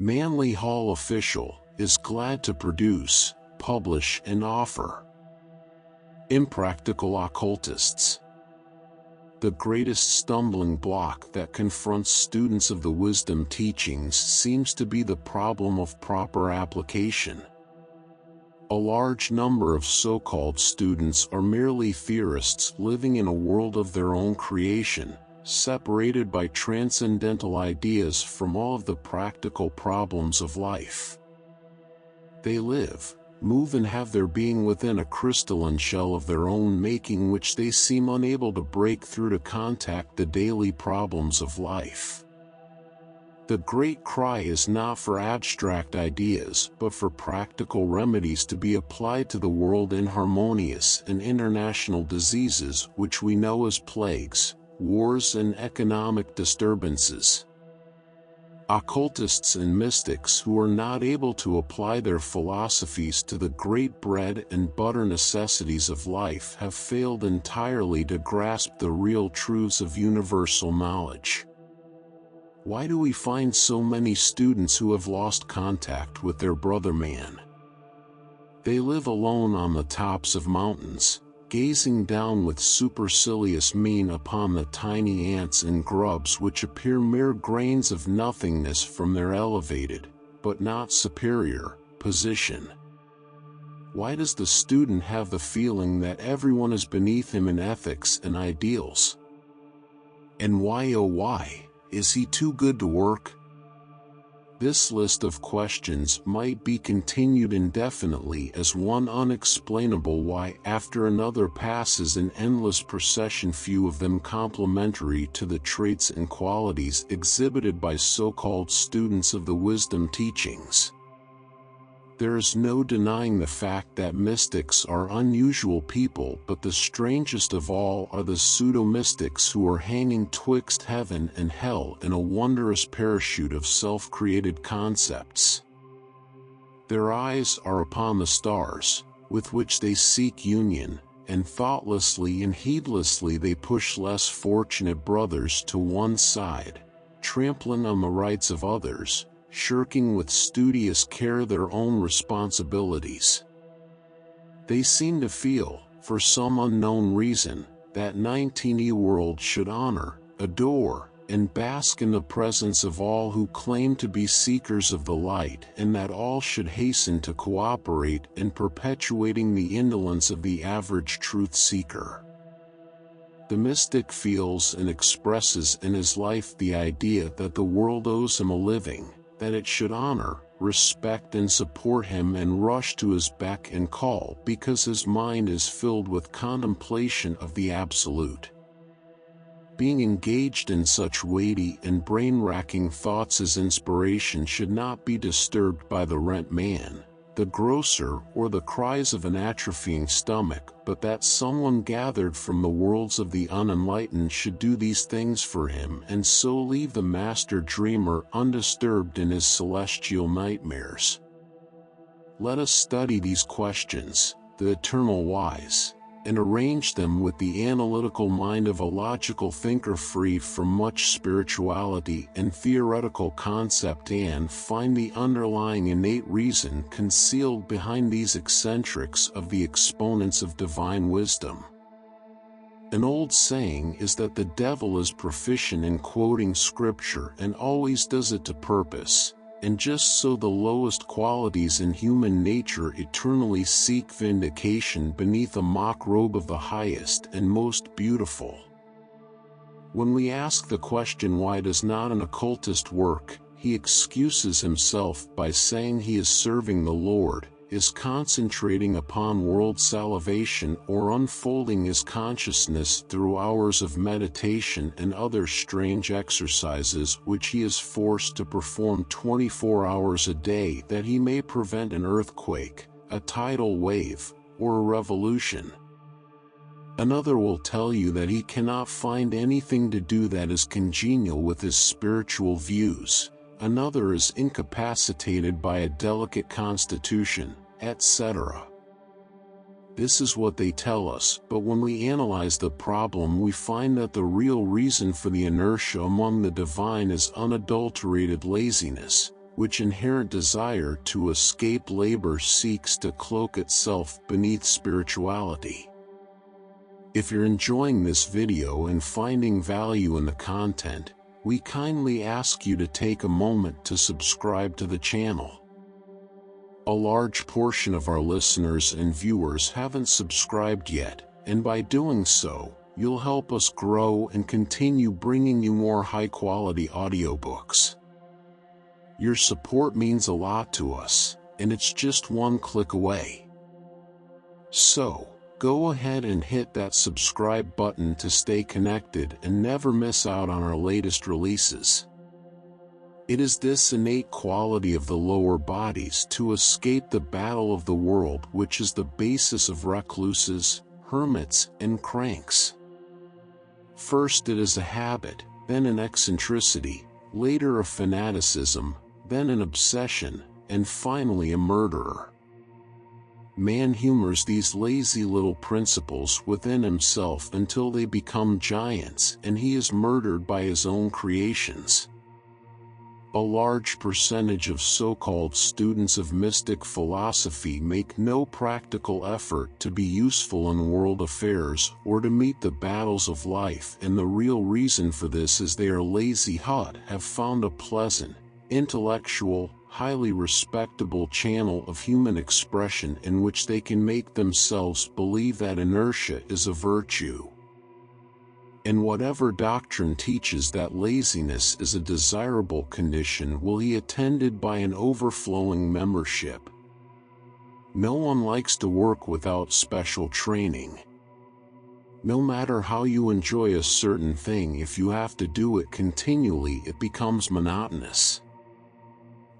Manly Hall official, is glad to produce, publish and offer. Impractical Occultists. The greatest stumbling block that confronts students of the wisdom teachings seems to be the problem of proper application. A large number of so-called students are merely theorists living in a world of their own creation, separated by transcendental ideas from all of the practical problems of life. They live, move and have their being within a crystalline shell of their own making, which they seem unable to break through to contact the daily problems of life. The great cry is not for abstract ideas but for practical remedies to be applied to the world inharmonious and international diseases which we know as plagues, wars and economic disturbances. Occultists and mystics who are not able to apply their philosophies to the great bread and butter necessities of life have failed entirely to grasp the real truths of universal knowledge. Why do we find so many students who have lost contact with their brother man? They live alone on the tops of mountains, gazing down with supercilious mien upon the tiny ants and grubs which appear mere grains of nothingness from their elevated, but not superior, position. Why does the student have the feeling that everyone is beneath him in ethics and ideals? And why, oh why, is he too good to work? This list of questions might be continued indefinitely as one unexplainable why after another passes in endless procession, few of them complementary to the traits and qualities exhibited by so-called students of the wisdom teachings. There is no denying the fact that mystics are unusual people, but the strangest of all are the pseudo-mystics who are hanging twixt heaven and hell in a wondrous parachute of self-created concepts. Their eyes are upon the stars, with which they seek union, and thoughtlessly and heedlessly they push less fortunate brothers to one side, trampling on the rights of others, shirking with studious care their own responsibilities. They seem to feel, for some unknown reason, that 19e world should honor, adore, and bask in the presence of all who claim to be seekers of the light, and that all should hasten to cooperate in perpetuating the indolence of the average truth seeker. The mystic feels and expresses in his life the idea that the world owes him a living, that it should honor, respect and support him and rush to his beck and call because his mind is filled with contemplation of the absolute. Being engaged in such weighty and brain-racking thoughts as inspiration should not be disturbed by the rent man, the grocer or the cries of an atrophying stomach, but that someone gathered from the worlds of the unenlightened should do these things for him and so leave the master dreamer undisturbed in his celestial nightmares. Let us study these questions, the eternal whys, and arrange them with the analytical mind of a logical thinker freed from much spirituality and theoretical concept, and find the underlying innate reason concealed behind these eccentrics of the exponents of divine wisdom. An old saying is that the devil is proficient in quoting scripture and always does it to purpose. And just so the lowest qualities in human nature eternally seek vindication beneath a mock robe of the highest and most beautiful. When we ask the question why does not an occultist work, he excuses himself by saying he is serving the Lord, is concentrating upon world salvation or unfolding his consciousness through hours of meditation and other strange exercises which he is forced to perform 24 hours a day that he may prevent an earthquake, a tidal wave, or a revolution. Another will tell you that he cannot find anything to do that is congenial with his spiritual views. Another is incapacitated by a delicate constitution, etc. This is what they tell us, but when we analyze the problem we find that the real reason for the inertia among the divine is unadulterated laziness, which inherent desire to escape labor seeks to cloak itself beneath spirituality. If you're enjoying this video and finding value in the content, we kindly ask you to take a moment to subscribe to the channel. A large portion of our listeners and viewers haven't subscribed yet, and by doing so, you'll help us grow and continue bringing you more high-quality audiobooks. Your support means a lot to us, and it's just one click away. So, go ahead and hit that subscribe button to stay connected and never miss out on our latest releases. It is this innate quality of the lower bodies to escape the battle of the world which is the basis of recluses, hermits, and cranks. First it is a habit, then an eccentricity, later a fanaticism, then an obsession, and finally a murderer. Man humors these lazy little principles within himself until they become giants and he is murdered by his own creations. A large percentage of so-called students of mystic philosophy make no practical effort to be useful in world affairs or to meet the battles of life, and the real reason for this is they are lazy have found a pleasant, intellectual, highly respectable channel of human expression in which they can make themselves believe that inertia is a virtue. And whatever doctrine teaches that laziness is a desirable condition will be attended by an overflowing membership. No one likes to work without special training. No matter how you enjoy a certain thing, if you have to do it continually, it becomes monotonous.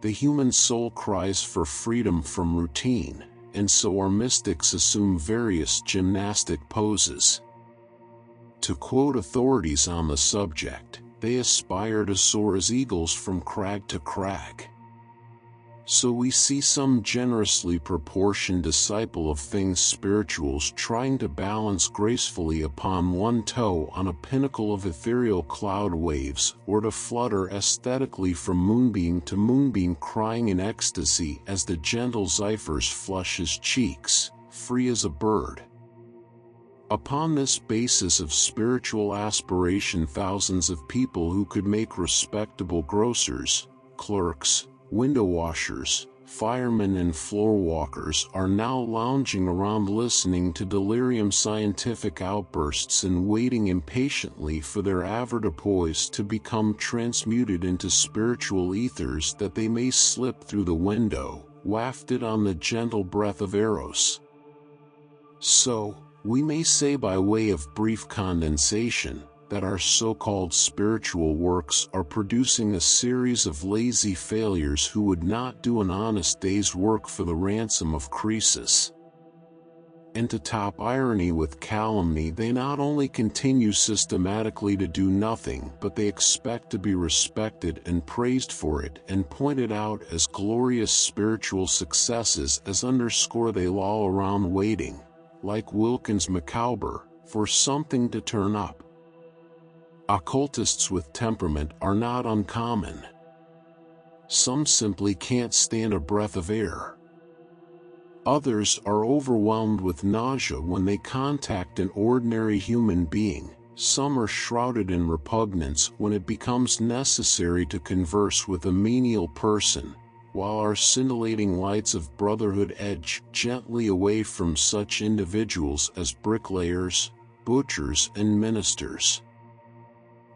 The human soul cries for freedom from routine, and so our mystics assume various gymnastic poses. To quote authorities on the subject, they aspire to soar as eagles from crag to crag. So we see some generously proportioned disciple of things spirituals trying to balance gracefully upon one toe on a pinnacle of ethereal cloud waves, or to flutter aesthetically from moonbeam to moonbeam, crying in ecstasy as the gentle zephyrs flush his cheeks, free as a bird. Upon this basis of spiritual aspiration, thousands of people who could make respectable grocers, clerks, window washers, firemen and floor walkers are now lounging around listening to delirium scientific outbursts and waiting impatiently for their avoirdupois to become transmuted into spiritual ethers that they may slip through the window, wafted on the gentle breath of Eros. So, we may say by way of brief condensation, that our so-called spiritual works are producing a series of lazy failures who would not do an honest day's work for the ransom of Croesus. And to top irony with calumny, they not only continue systematically to do nothing, but they expect to be respected and praised for it and pointed out as glorious spiritual successes as underscore they loll around waiting, like Wilkins Micawber, for something to turn up. Occultists with temperament are not uncommon. Some simply can't stand a breath of air. Others are overwhelmed with nausea when they contact an ordinary human being. Some are shrouded in repugnance when it becomes necessary to converse with a menial person, while our scintillating lights of brotherhood edge gently away from such individuals as bricklayers, butchers, and ministers.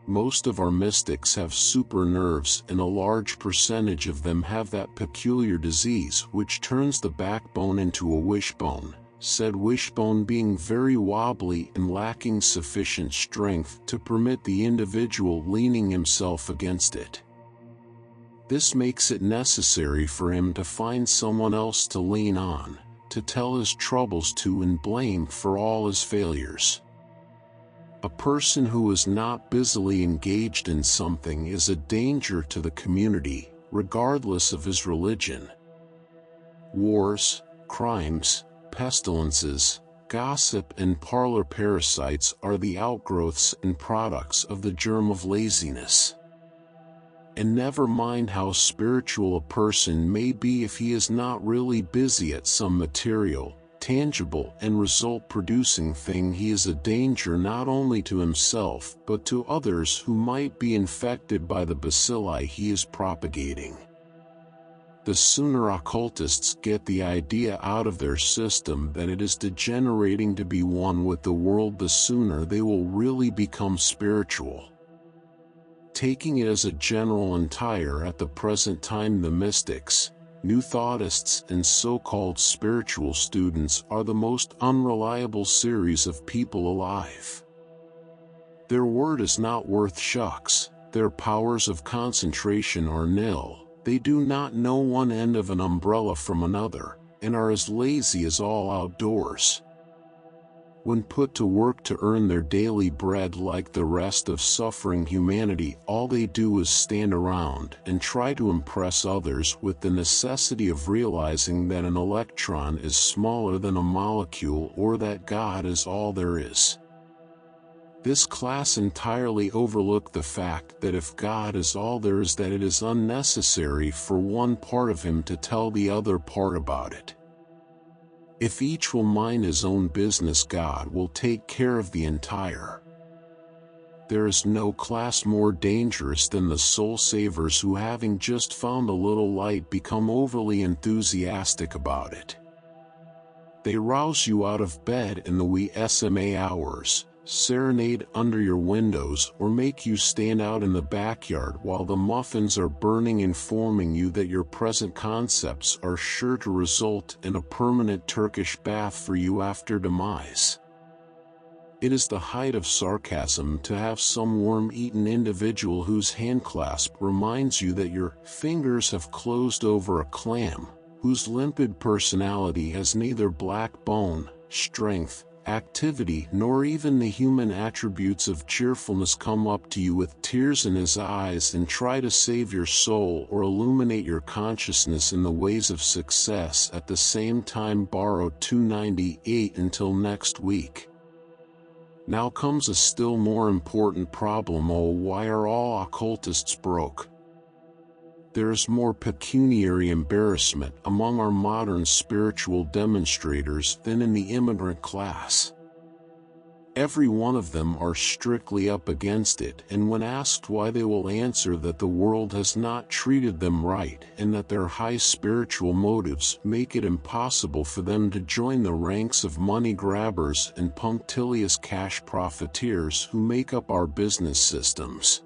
Most of our mystics have super nerves, and a large percentage of them have that peculiar disease which turns the backbone into a wishbone, said wishbone being very wobbly and lacking sufficient strength to permit the individual leaning himself against it. This makes it necessary for him to find someone else to lean on, to tell his troubles to and blame for all his failures. A person who is not busily engaged in something is a danger to the community, regardless of his religion. Wars, crimes, pestilences, gossip, and parlor parasites are the outgrowths and products of the germ of laziness. And never mind how spiritual a person may be if he is not really busy at some material, tangible and result-producing thing, he is a danger not only to himself but to others who might be infected by the bacilli he is propagating. The sooner occultists get the idea out of their system that it is degenerating to be one with the world, the sooner they will really become spiritual. Taking it as a general entire, at the present time the mystics, New Thoughtists and so-called spiritual students are the most unreliable series of people alive. Their word is not worth shucks, their powers of concentration are nil. They do not know one end of an umbrella from another, and are as lazy as all outdoors. When put to work to earn their daily bread like the rest of suffering humanity, all they do is stand around and try to impress others with the necessity of realizing that an electron is smaller than a molecule or that God is all there is. This class entirely overlook the fact that if God is all there is, that it is unnecessary for one part of him to tell the other part about it. If each will mind his own business, God will take care of the entire. There is no class more dangerous than the soul savers who, having just found a little light, become overly enthusiastic about it. They rouse you out of bed in the wee SMA hours, serenade under your windows, or make you stand out in the backyard while the muffins are burning, informing you that your present concepts are sure to result in a permanent Turkish bath for you after demise. It is the height of sarcasm to have some worm-eaten individual whose handclasp reminds you that your fingers have closed over a clam, whose limpid personality has neither black bone, strength, activity, nor even the human attributes of cheerfulness, come up to you with tears in his eyes and try to save your soul or illuminate your consciousness in the ways of success, at the same time borrow $2.98 until next week. Now comes a still more important problem. Oh, why are all occultists broke? There is more pecuniary embarrassment among our modern spiritual demonstrators than in the immigrant class. Every one of them are strictly up against it, and when asked why, they will answer that the world has not treated them right and that their high spiritual motives make it impossible for them to join the ranks of money grabbers and punctilious cash profiteers who make up our business systems.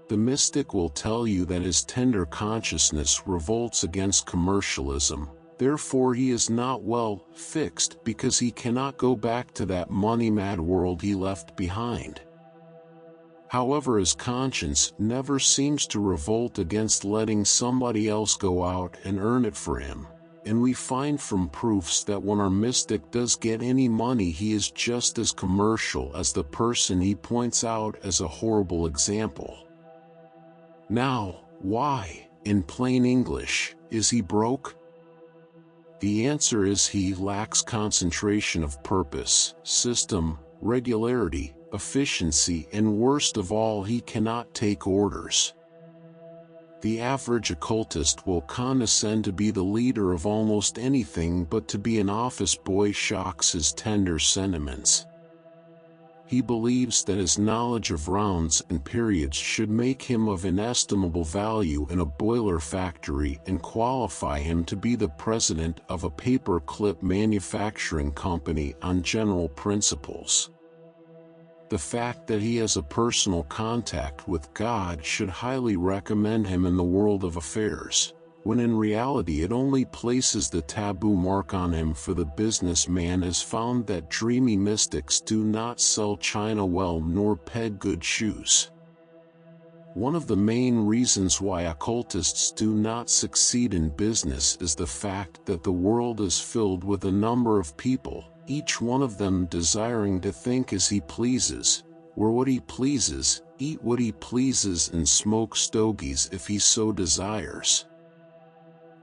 The mystic will tell you that his tender consciousness revolts against commercialism, therefore he is not well fixed because he cannot go back to that money-mad world he left behind. However, his conscience never seems to revolt against letting somebody else go out and earn it for him, and we find from proofs that when our mystic does get any money, he is just as commercial as the person he points out as a horrible example. Now, why, in plain English, is he broke? The answer is he lacks concentration of purpose, system, regularity, efficiency, and worst of all, he cannot take orders. The average occultist will condescend to be the leader of almost anything, but to be an office boy shocks his tender sentiments. He believes that his knowledge of rounds and periods should make him of inestimable value in a boiler factory and qualify him to be the president of a paper-clip manufacturing company on general principles. The fact that he has a personal contact with God should highly recommend him in the world of affairs, when in reality it only places the taboo mark on him, for the businessman has found that dreamy mystics do not sell china well nor peg good shoes. One of the main reasons why occultists do not succeed in business is the fact that the world is filled with a number of people, each one of them desiring to think as he pleases, wear what he pleases, eat what he pleases, and smoke stogies if he so desires.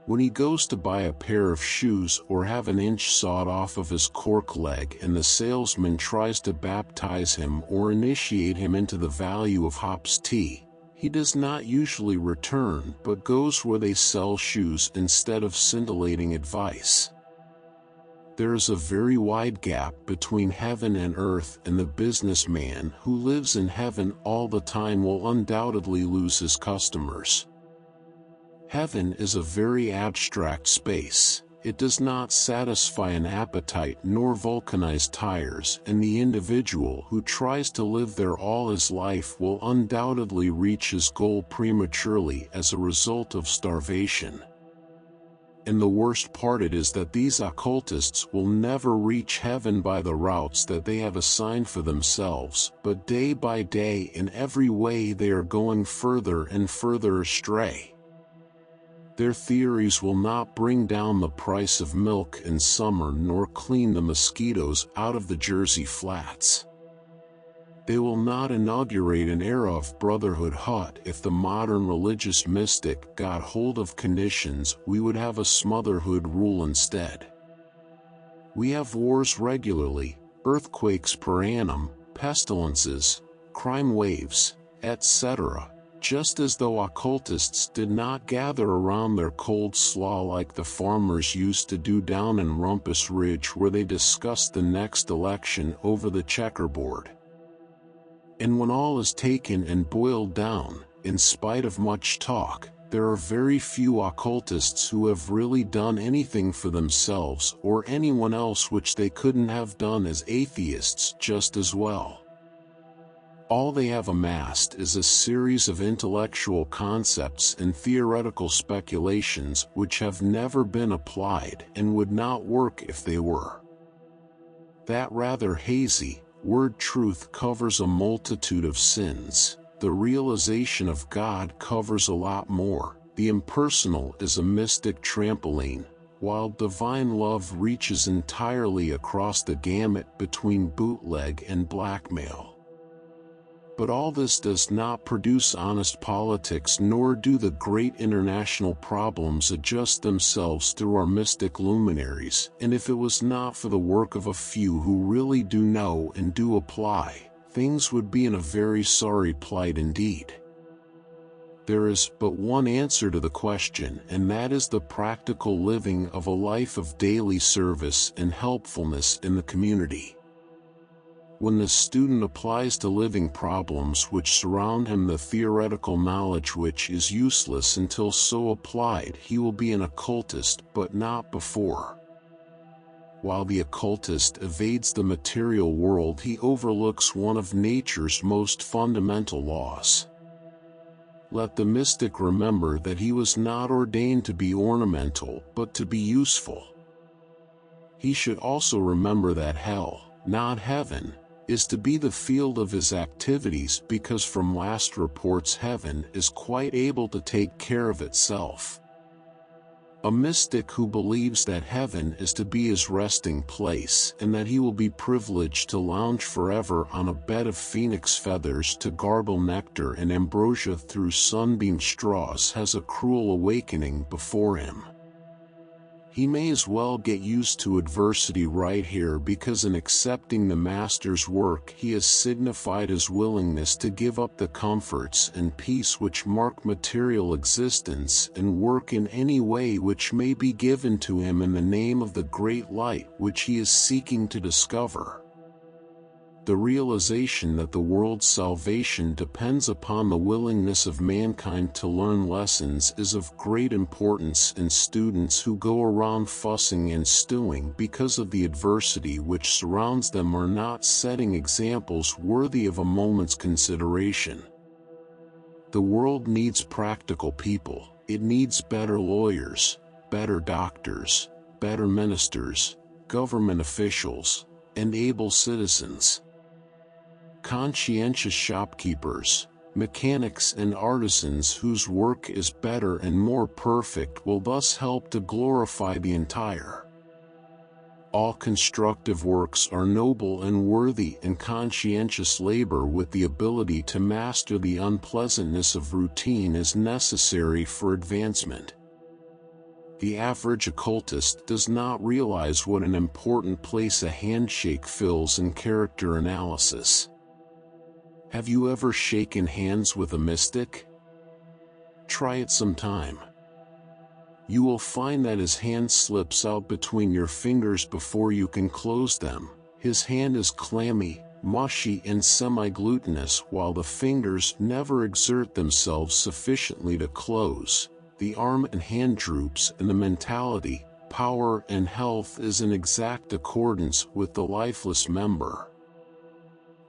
When he goes to buy a pair of shoes or have an inch sawed off of his cork leg and the salesman tries to baptize him or initiate him into the value of hops tea, He does not usually return but goes where they sell shoes instead of scintillating advice. There is a very wide gap between heaven and earth, and the businessman who lives in heaven all the time will undoubtedly lose his customers. Heaven is a very abstract space. It does not satisfy an appetite nor vulcanize tires, and the individual who tries to live there all his life will undoubtedly reach his goal prematurely as a result of starvation. And the worst part is that these occultists will never reach heaven by the routes that they have assigned for themselves, but day by day in every way they are going further and further astray. Their theories will not bring down the price of milk in summer nor clean the mosquitoes out of the Jersey flats. They will not inaugurate an era of brotherhood. If the modern religious mystic got hold of conditions, we would have a smotherhood rule instead. We have wars regularly, earthquakes per annum, pestilences, crime waves, etc., just as though occultists did not gather around their cold slaw like the farmers used to do down in Rumpus Ridge, where they discussed the next election over the checkerboard. And when all is taken and boiled down, in spite of much talk, there are very few occultists who have really done anything for themselves or anyone else which they couldn't have done as atheists just as well. All they have amassed is a series of intellectual concepts and theoretical speculations which have never been applied and would not work if they were. That rather hazy word truth covers a multitude of sins. The realization of God covers a lot more. The impersonal is a mystic trampoline, while divine love reaches entirely across the gamut between bootleg and blackmail. But all this does not produce honest politics, nor do the great international problems adjust themselves through our mystic luminaries, and if it was not for the work of a few who really do know and do apply, things would be in a very sorry plight indeed. There is but one answer to the question, and that is the practical living of a life of daily service and helpfulness in the community. When the student applies to living problems which surround him the theoretical knowledge which is useless until so applied, he will be an occultist, but not before. While the occultist evades the material world, he overlooks one of nature's most fundamental laws. Let the mystic remember that he was not ordained to be ornamental, but to be useful. He should also remember that hell, not heaven, is to be the field of his activities, because from last reports heaven is quite able to take care of itself. A mystic who believes that heaven is to be his resting place and that he will be privileged to lounge forever on a bed of phoenix feathers to gargle nectar and ambrosia through sunbeam straws has a cruel awakening before him. He may as well get used to adversity right here, because in accepting the Master's work he has signified his willingness to give up the comforts and peace which mark material existence and work in any way which may be given to him in the name of the great light which he is seeking to discover. The realization that the world's salvation depends upon the willingness of mankind to learn lessons is of great importance, and students who go around fussing and stewing because of the adversity which surrounds them are not setting examples worthy of a moment's consideration. The world needs practical people. It needs better lawyers, better doctors, better ministers, government officials, and able citizens. Conscientious shopkeepers, mechanics and artisans whose work is better and more perfect will thus help to glorify the entire. All constructive works are noble and worthy, and conscientious labor with the ability to master the unpleasantness of routine is necessary for advancement. The average occultist does not realize what an important place a handshake fills in character analysis. Have you ever shaken hands with a mystic? Try it sometime. You will find that his hand slips out between your fingers before you can close them. His hand is clammy, mushy and semi-glutinous while the fingers never exert themselves sufficiently to close. The arm and hand droops and the mentality, power and health is in exact accordance with the lifeless member.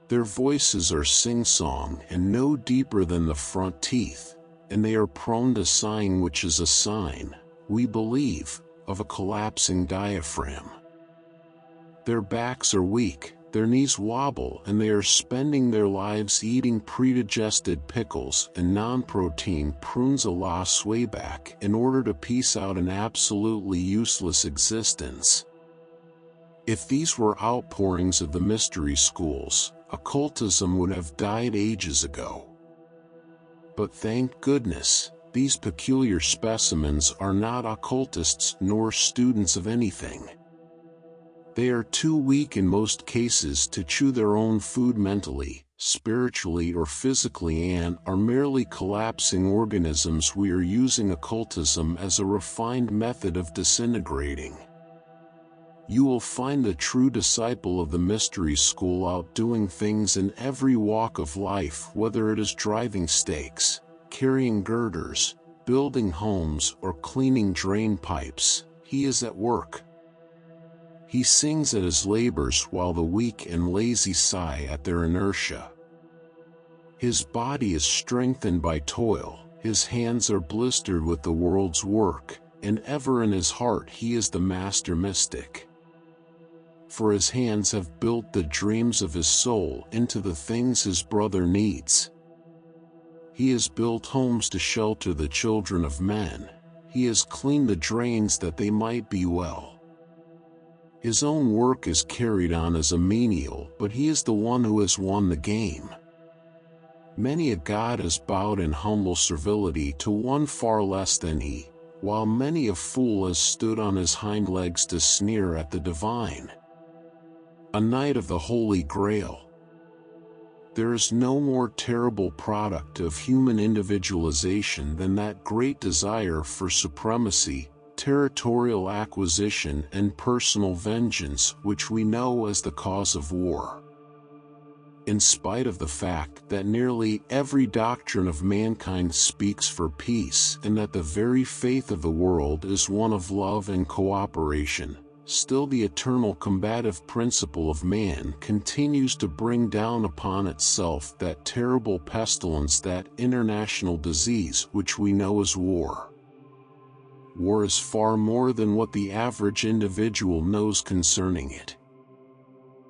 Their voices are sing-song and no deeper than the front teeth, and they are prone to sighing, which is a sign, we believe, of a collapsing diaphragm. Their backs are weak, their knees wobble, and they are spending their lives eating predigested pickles and non-protein prunes a la swayback in order to piece out an absolutely useless existence. If these were outpourings of the mystery schools, occultism would have died ages ago. But thank goodness, these peculiar specimens are not occultists nor students of anything. They are too weak in most cases to chew their own food mentally, spiritually or physically, and are merely collapsing organisms we are using occultism as a refined method of disintegrating. You will find the true disciple of the mystery school out doing things in every walk of life, whether it is driving stakes, carrying girders, building homes or cleaning drain pipes. He is at work. He sings at his labors while the weak and lazy sigh at their inertia. His body is strengthened by toil, his hands are blistered with the world's work, and ever in his heart he is the master mystic. For his hands have built the dreams of his soul into the things his brother needs. He has built homes to shelter the children of men. He has cleaned the drains that they might be well. His own work is carried on as a menial, but he is the one who has won the game. Many a god has bowed in humble servility to one far less than he, while many a fool has stood on his hind legs to sneer at the divine. A knight of the Holy Grail. There is no more terrible product of human individualization than that great desire for supremacy, territorial acquisition and personal vengeance which we know as the cause of war. In spite of the fact that nearly every doctrine of mankind speaks for peace and that the very faith of the world is one of love and cooperation, still the eternal combative principle of man continues to bring down upon itself that terrible pestilence, that international disease which we know as war. War is far more than what the average individual knows concerning it.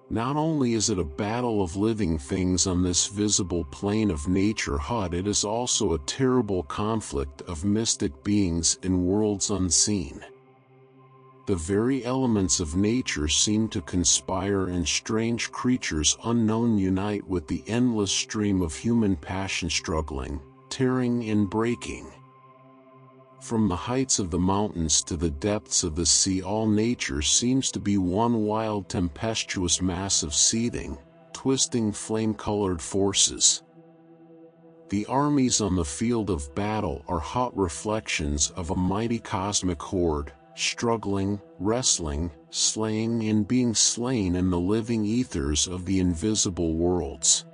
Not only is it a battle of living things on this visible plane of nature HUD, it is also a terrible conflict of mystic beings in worlds unseen. The very elements of nature seem to conspire, and strange creatures unknown unite with the endless stream of human passion, struggling, tearing and breaking. From the heights of the mountains to the depths of the sea, all nature seems to be one wild tempestuous mass of seething, twisting flame-colored forces. The armies on the field of battle are hot reflections of a mighty cosmic horde, struggling, wrestling, slaying and being slain in the living ethers of the invisible worlds.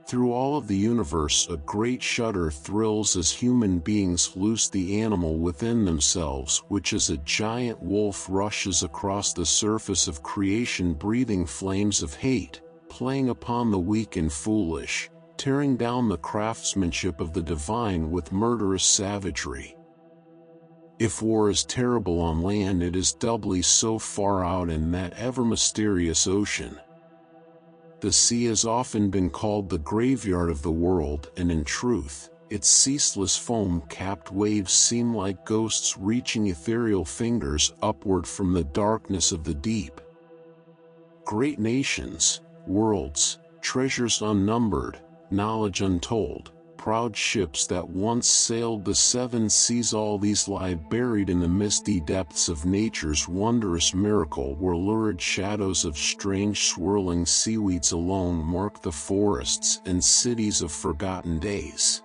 Through all of the universe a great shudder thrills as human beings loose the animal within themselves, which as a giant wolf rushes across the surface of creation, breathing flames of hate, playing upon the weak and foolish, tearing down the craftsmanship of the divine with murderous savagery. If war is terrible on land, it is doubly so far out in that ever-mysterious ocean. The sea has often been called the graveyard of the world, and in truth, its ceaseless foam-capped waves seem like ghosts reaching ethereal fingers upward from the darkness of the deep. Great nations, worlds, treasures unnumbered, knowledge untold, proud ships that once sailed the seven seas, all these lie buried in the misty depths of nature's wondrous miracle, where lurid shadows of strange swirling seaweeds alone mark the forests and cities of forgotten days.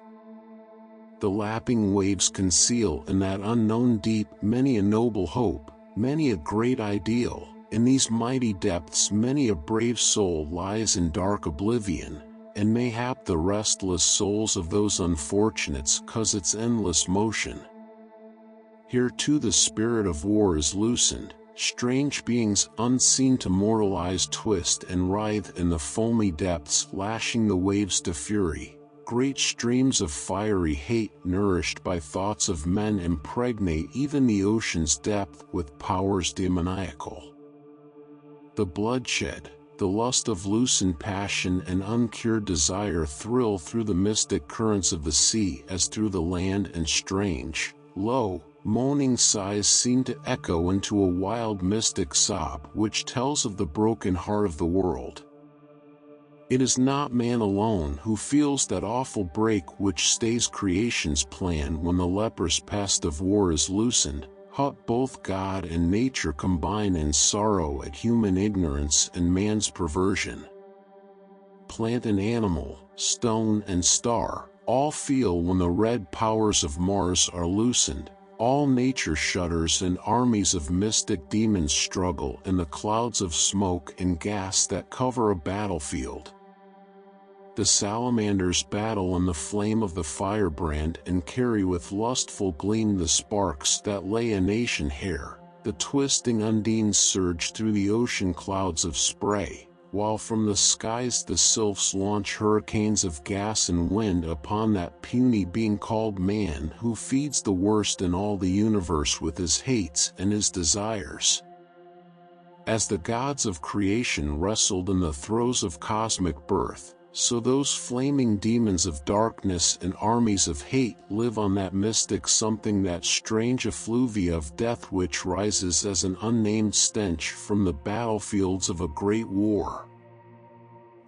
The lapping waves conceal in that unknown deep many a noble hope, many a great ideal. In these mighty depths many a brave soul lies in dark oblivion, and mayhap the restless souls of those unfortunates cause its endless motion. Here too the spirit of war is loosened, strange beings unseen to mortal eyes twist and writhe in the foamy depths, lashing the waves to fury. Great streams of fiery hate nourished by thoughts of men impregnate even the ocean's depth with powers demoniacal. The bloodshed, the lust of loosened passion and uncured desire thrill through the mystic currents of the sea as through the land, and strange, low, moaning sighs seem to echo into a wild mystic sob which tells of the broken heart of the world. It is not man alone who feels that awful break which stays creation's plan when the leprous pest of war is loosened. Both God and nature combine in sorrow at human ignorance and man's perversion. Plant and animal, stone and star, all feel when the red powers of Mars are loosened. All nature shudders and armies of mystic demons struggle in the clouds of smoke and gas that cover a battlefield. The salamanders battle in the flame of the firebrand and carry with lustful gleam the sparks that lay a nation bare. The twisting undines surge through the ocean clouds of spray, while from the skies the sylphs launch hurricanes of gas and wind upon that puny being called man, who feeds the worst in all the universe with his hates and his desires. As the gods of creation wrestled in the throes of cosmic birth, so those flaming demons of darkness and armies of hate live on that mystic something, that strange effluvia of death which rises as an unnamed stench from the battlefields of a great war.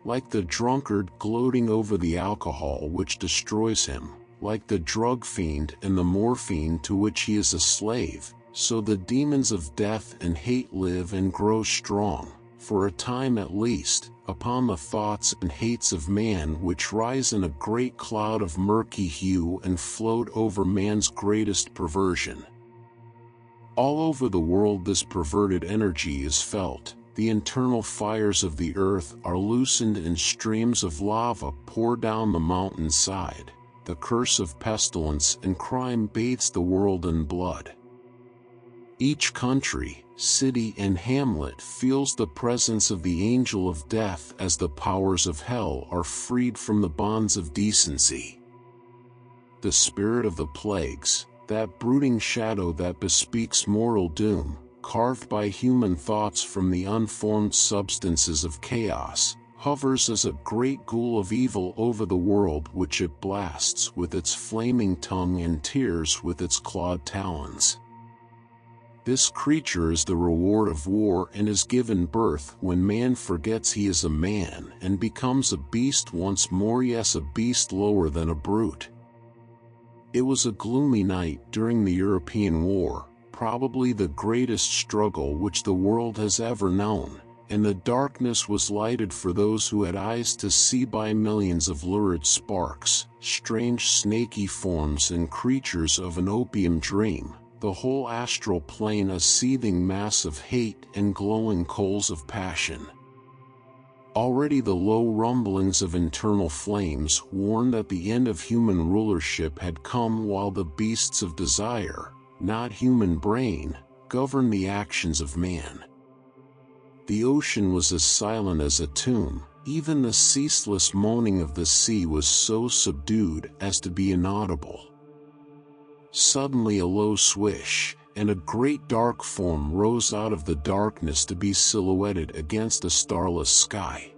Like the drunkard gloating over the alcohol which destroys him, like the drug fiend and the morphine to which he is a slave, so the demons of death and hate live and grow strong, for a time at least, upon the thoughts and hates of man, which rise in a great cloud of murky hue and float over man's greatest perversion. All over the world this perverted energy is felt. The internal fires of the earth are loosened and streams of lava pour down the mountainside. The curse of pestilence and crime bathes the world in blood. Each country, city and hamlet feels the presence of the angel of death as the powers of hell are freed from the bonds of decency. The spirit of the plagues, that brooding shadow that bespeaks mortal doom, carved by human thoughts from the unformed substances of chaos, hovers as a great ghoul of evil over the world which it blasts with its flaming tongue and tears with its clawed talons. This creature is the reward of war and is given birth when man forgets he is a man and becomes a beast once more, yes, a beast lower than a brute. It was a gloomy night during the European War, probably the greatest struggle which the world has ever known, and the darkness was lighted for those who had eyes to see by millions of lurid sparks, strange snaky forms and creatures of an opium dream. The whole astral plane a seething mass of hate and glowing coals of passion. Already the low rumblings of internal flames warned that the end of human rulership had come, while the beasts of desire, not human brain, governed the actions of man. The ocean was as silent as a tomb. Even the ceaseless moaning of the sea was so subdued as to be inaudible. Suddenly a low swish, and a great dark form rose out of the darkness to be silhouetted against a starless sky.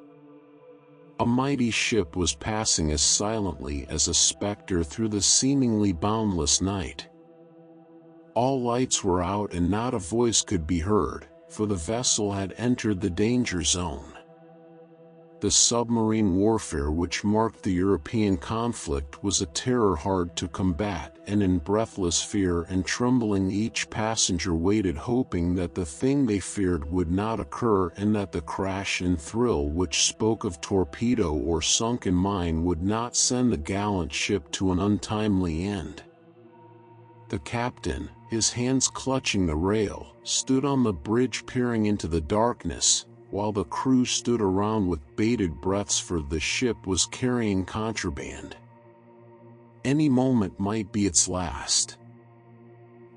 A mighty ship was passing as silently as a specter through the seemingly boundless night. All lights were out and not a voice could be heard, for the vessel had entered the danger zone. The submarine warfare which marked the European conflict was a terror hard to combat, and in breathless fear and trembling each passenger waited, hoping that the thing they feared would not occur, and that the crash and thrill which spoke of torpedo or sunken mine would not send the gallant ship to an untimely end. The captain, his hands clutching the rail, stood on the bridge peering into the darkness, while the crew stood around with bated breaths, for the ship was carrying contraband. Any moment might be its last.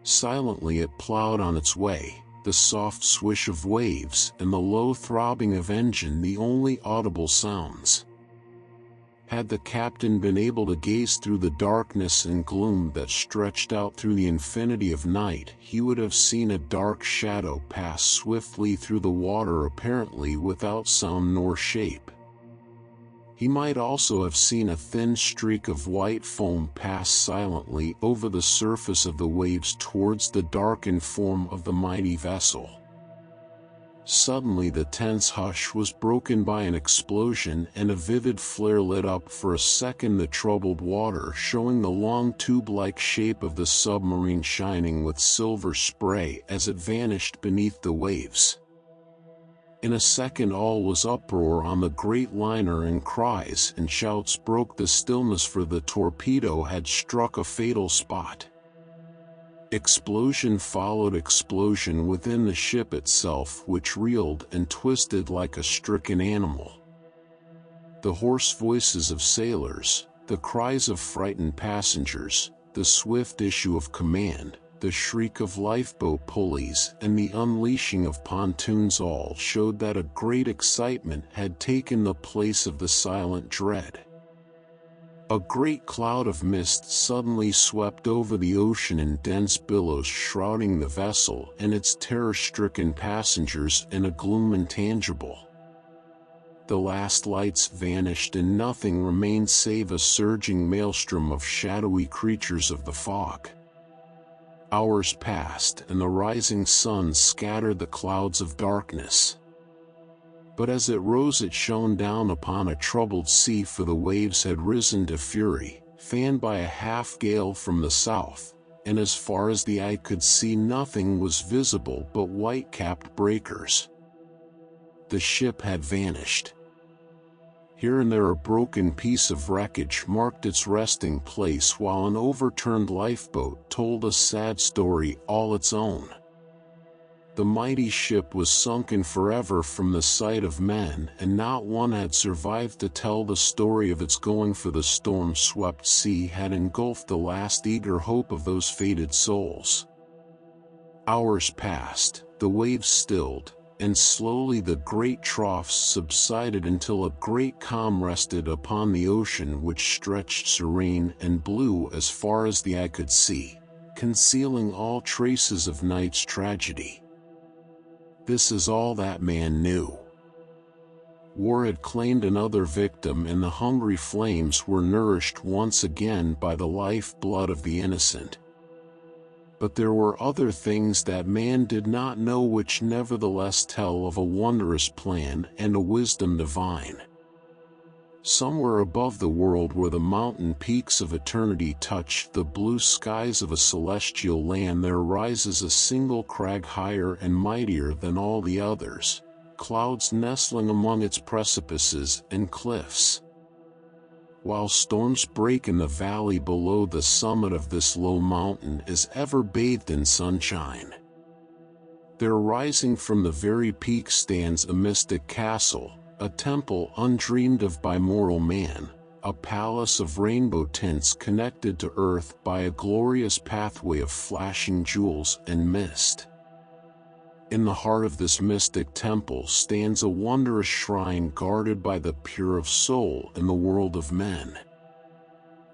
Silently it plowed on its way, the soft swish of waves and the low throbbing of engine the only audible sounds. Had the captain been able to gaze through the darkness and gloom that stretched out through the infinity of night, he would have seen a dark shadow pass swiftly through the water, apparently without sound nor shape. He might also have seen a thin streak of white foam pass silently over the surface of the waves towards the darkened form of the mighty vessel. Suddenly the tense hush was broken by an explosion, and a vivid flare lit up for a second the troubled water, showing the long tube-like shape of the submarine shining with silver spray as it vanished beneath the waves. In a second all was uproar on the great liner, and cries and shouts broke the stillness, for the torpedo had struck a fatal spot. Explosion followed explosion within the ship itself, which reeled and twisted like a stricken animal. The hoarse voices of sailors, the cries of frightened passengers, the swift issue of command, the shriek of lifeboat pulleys, and the unleashing of pontoons all showed that a great excitement had taken the place of the silent dread. A great cloud of mist suddenly swept over the ocean in dense billows, shrouding the vessel and its terror-stricken passengers in a gloom intangible. The last lights vanished, and nothing remained save a surging maelstrom of shadowy creatures of the fog. Hours passed, and the rising sun scattered the clouds of darkness. But as it rose it shone down upon a troubled sea, for the waves had risen to fury, fanned by a half-gale from the south, and as far as the eye could see nothing was visible but white-capped breakers. The ship had vanished. Here and there a broken piece of wreckage marked its resting place, while an overturned lifeboat told a sad story all its own. The mighty ship was sunken forever from the sight of men, and not one had survived to tell the story of its going, for the storm-swept sea had engulfed the last eager hope of those fated souls. Hours passed, the waves stilled, and slowly the great troughs subsided until a great calm rested upon the ocean, which stretched serene and blue as far as the eye could see, concealing all traces of night's tragedy. This is all that man knew. War had claimed another victim, and the hungry flames were nourished once again by the life-blood of the innocent. But there were other things that man did not know, which nevertheless tell of a wondrous plan and a wisdom divine. Somewhere above the world, where the mountain peaks of eternity touch the blue skies of a celestial land, there rises a single crag higher and mightier than all the others, clouds nestling among its precipices and cliffs. While storms break in the valley below, the summit of this low mountain is ever bathed in sunshine. There, rising from the very peak, stands a mystic castle, a temple undreamed of by mortal man, a palace of rainbow tints connected to earth by a glorious pathway of flashing jewels and mist. In the heart of this mystic temple stands a wondrous shrine guarded by the pure of soul and the world of men.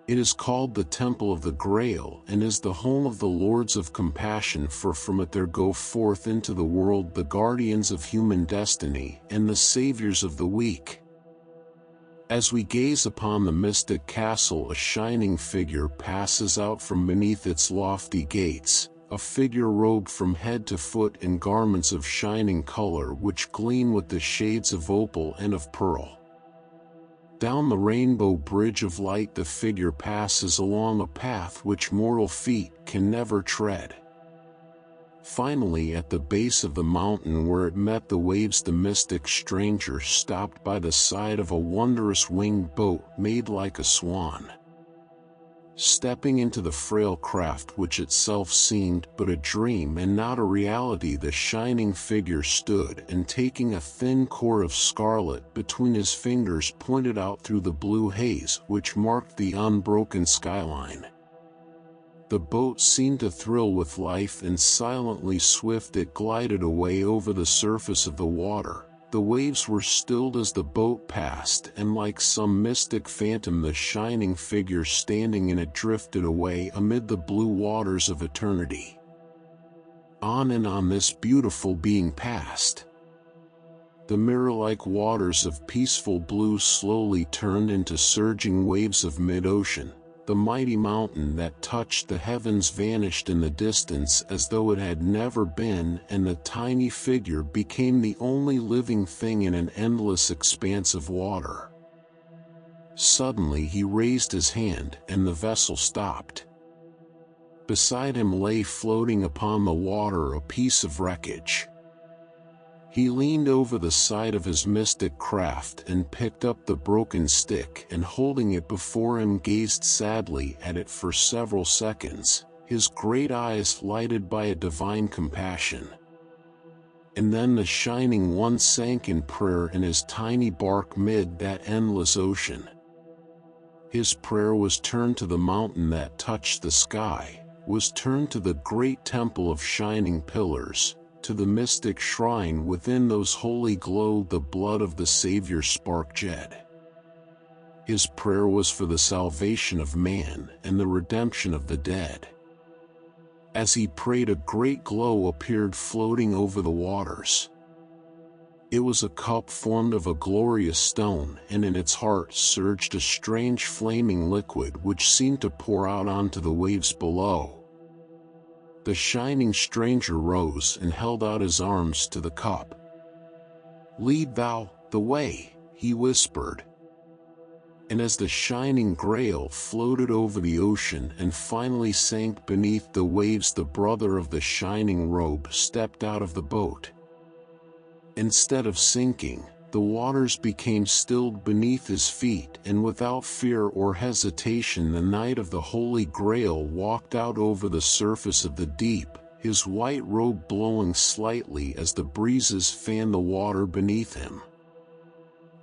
It is called the Temple of the Grail, and is the home of the Lords of Compassion, for from it there go forth into the world the guardians of human destiny and the saviors of the weak. As we gaze upon the mystic castle, a shining figure passes out from beneath its lofty gates, a figure robed from head to foot in garments of shining color which gleam with the shades of opal and of pearl. Down the rainbow bridge of light the figure passes along a path which mortal feet can never tread. Finally, at the base of the mountain where it met the waves, the mystic stranger stopped by the side of a wondrous winged boat made like a swan. Stepping into the frail craft, which itself seemed but a dream and not a reality, the shining figure stood, and taking a thin cord of scarlet between his fingers, pointed out through the blue haze which marked the unbroken skyline. The boat seemed to thrill with life, and silently swift it glided away over the surface of the water. The waves were stilled as the boat passed, and like some mystic phantom the shining figure standing in it drifted away amid the blue waters of eternity. On and on this beautiful being passed. The mirror-like waters of peaceful blue slowly turned into surging waves of mid-ocean. The mighty mountain that touched the heavens vanished in the distance as though it had never been, and the tiny figure became the only living thing in an endless expanse of water. Suddenly he raised his hand, and the vessel stopped. Beside him lay floating upon the water a piece of wreckage. He leaned over the side of his mystic craft and picked up the broken stick, and holding it before him gazed sadly at it for several seconds, his great eyes lighted by a divine compassion. And then the Shining One sank in prayer in his tiny bark mid that endless ocean. His prayer was turned to the mountain that touched the sky, was turned to the great temple of shining pillars, to the mystic shrine within those holy glowed the blood of the Savior spark jed. His prayer was for the salvation of man and the redemption of the dead. As he prayed, a great glow appeared floating over the waters. It was a cup formed of a glorious stone, and in its heart surged a strange flaming liquid which seemed to pour out onto the waves below. The shining stranger rose and held out his arms to the cup. "Lead thou the way," he whispered. And as the shining grail floated over the ocean and finally sank beneath the waves, the brother of the shining robe stepped out of the boat. Instead of sinking, the waters became stilled beneath his feet, and without fear or hesitation the Knight of the Holy Grail walked out over the surface of the deep, his white robe blowing slightly as the breezes fanned the water beneath him.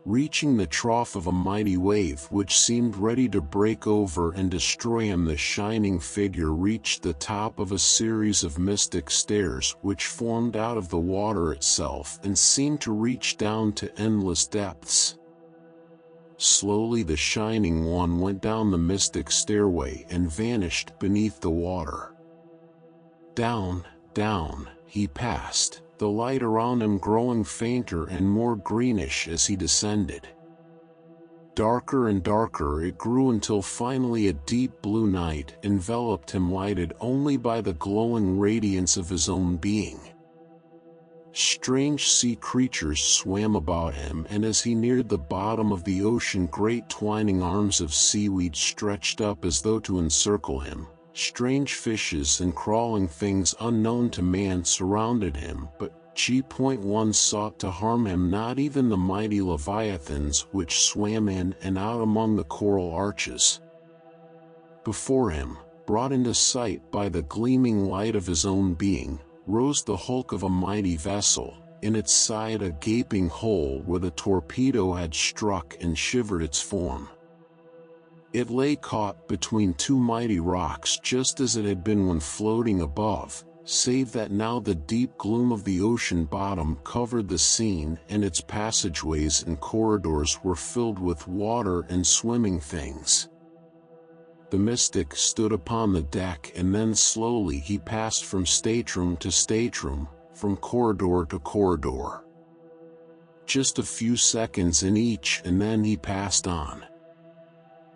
Reaching the trough of a mighty wave which seemed ready to break over and destroy him, the shining figure reached the top of a series of mystic stairs which formed out of the water itself and seemed to reach down to endless depths. Slowly the Shining One went down the mystic stairway and vanished beneath the water. Down, down, he passed, the light around him growing fainter and more greenish as he descended. Darker and darker it grew until finally a deep blue night enveloped him, lighted only by the glowing radiance of his own being. Strange sea creatures swam about him, and as he neared the bottom of the ocean, great twining arms of seaweed stretched up as though to encircle him. Strange fishes and crawling things unknown to man surrounded him, but G.1 sought to harm him, not even the mighty leviathans which swam in and out among the coral arches. Before him, brought into sight by the gleaming light of his own being, rose the hulk of a mighty vessel, in its side a gaping hole where the torpedo had struck and shivered its form. It lay caught between two mighty rocks just as it had been when floating above, save that now the deep gloom of the ocean bottom covered the scene, and its passageways and corridors were filled with water and swimming things. The mystic stood upon the deck, and then slowly he passed from stateroom to stateroom, from corridor to corridor. Just a few seconds in each, and then he passed on.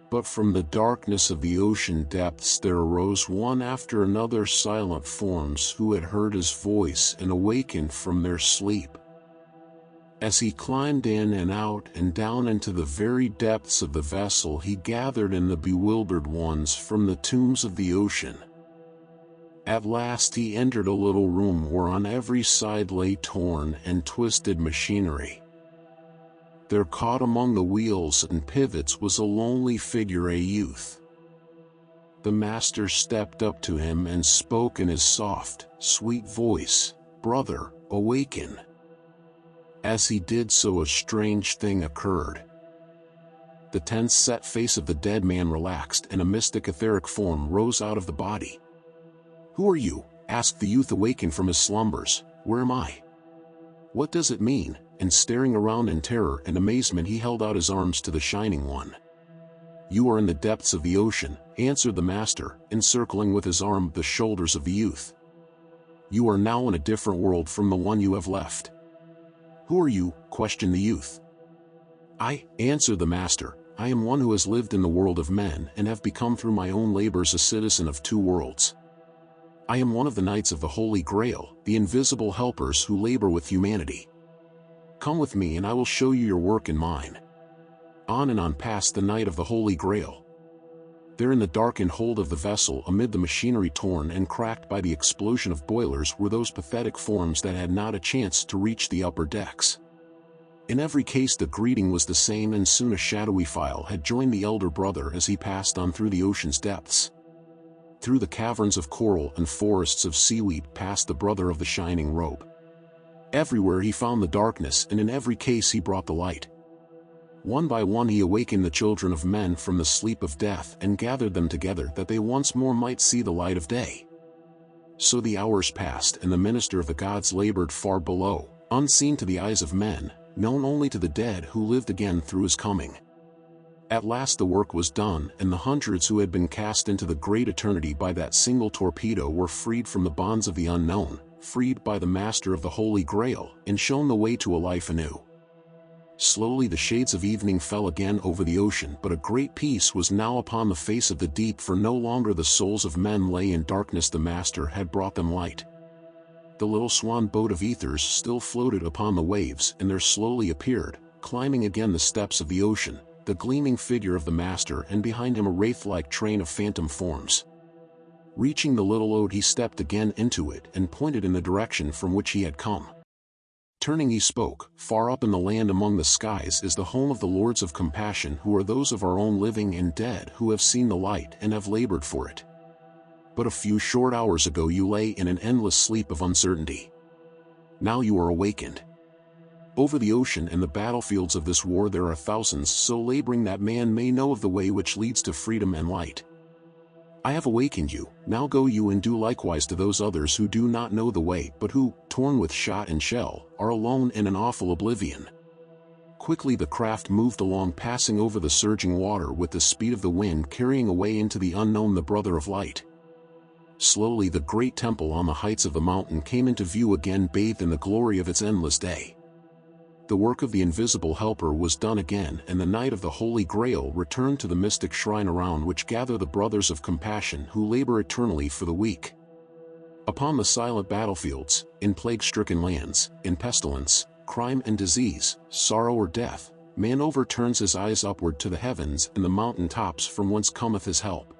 But from the darkness of the ocean depths there arose one after another silent forms who had heard his voice and awakened from their sleep. As he climbed in and out and down into the very depths of the vessel, he gathered in the bewildered ones from the tombs of the ocean. At last he entered a little room where on every side lay torn and twisted machinery. There, caught among the wheels and pivots, was a lonely figure, a youth. The master stepped up to him and spoke in his soft, sweet voice, "Brother, awaken." As he did so, a strange thing occurred. The tense, set face of the dead man relaxed, and a mystic etheric form rose out of the body. "Who are you?" asked the youth, awakened from his slumbers. "Where am I? What does it mean?" And staring around in terror and amazement, he held out his arms to the Shining One. "You are in the depths of the ocean," answered the master, encircling with his arm the shoulders of the youth. "You are now in a different world from the one you have left." "Who are you?" questioned the youth. "I," answered the master, "I am one who has lived in the world of men and have become through my own labors a citizen of two worlds. I am one of the knights of the Holy Grail, the invisible helpers who labor with humanity. Come with me and I will show you your work and mine." On and on passed the Knight of the Holy Grail. There in the darkened hold of the vessel, amid the machinery torn and cracked by the explosion of boilers, were those pathetic forms that had not a chance to reach the upper decks. In every case the greeting was the same, and soon a shadowy file had joined the elder brother as he passed on through the ocean's depths. Through the caverns of coral and forests of seaweed passed the brother of the shining robe. Everywhere he found the darkness, and in every case he brought the light. One by one he awakened the children of men from the sleep of death and gathered them together that they once more might see the light of day. So the hours passed, and the minister of the gods labored far below, unseen to the eyes of men, known only to the dead who lived again through his coming. At last the work was done, and the hundreds who had been cast into the great eternity by that single torpedo were freed from the bonds of the unknown, freed by the master of the Holy Grail, and shown the way to a life anew. Slowly the shades of evening fell again over the ocean, but a great peace was now upon the face of the deep, for no longer the souls of men lay in darkness. The master had brought them light. The little swan boat of ethers still floated upon the waves, and there slowly appeared, climbing again the steps of the ocean, the gleaming figure of the master, and behind him a wraith-like train of phantom forms. Reaching the little ode, he stepped again into it and pointed in the direction from which he had come. Turning he spoke, "Far up in the land among the skies is the home of the Lords of Compassion, who are those of our own living and dead who have seen the light and have labored for it. But a few short hours ago you lay in an endless sleep of uncertainty. Now you are awakened. Over the ocean and the battlefields of this war there are thousands so laboring that man may know of the way which leads to freedom and light. I have awakened you, now go you and do likewise to those others who do not know the way, but who, torn with shot and shell, are alone in an awful oblivion." Quickly the craft moved along, passing over the surging water with the speed of the wind, carrying away into the unknown the brother of light. Slowly the great temple on the heights of the mountain came into view again, bathed in the glory of its endless day. The work of the invisible helper was done again, and the Knight of the Holy Grail returned to the mystic shrine around which gather the brothers of compassion who labor eternally for the weak. Upon the silent battlefields, in plague-stricken lands, in pestilence, crime and disease, sorrow or death, man overturns his eyes upward to the heavens and the mountain tops from whence cometh his help.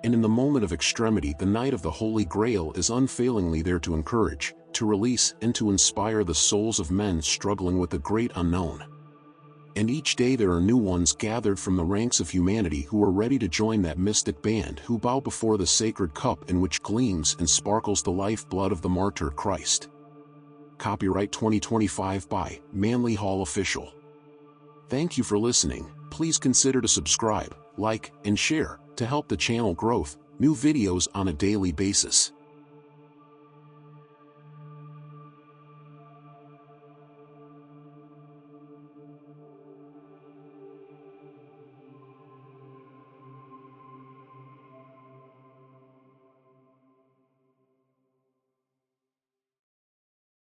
And in the moment of extremity the Knight of the Holy Grail is unfailingly there to encourage, to release and to inspire the souls of men struggling with the great unknown. And each day there are new ones gathered from the ranks of humanity who are ready to join that mystic band, who bow before the sacred cup in which gleams and sparkles the life-blood of the martyr Christ. Copyright 2025 by Manly Hall Official. Thank you for listening. Please consider to subscribe, like, and share to help the channel growth, new videos on a daily basis.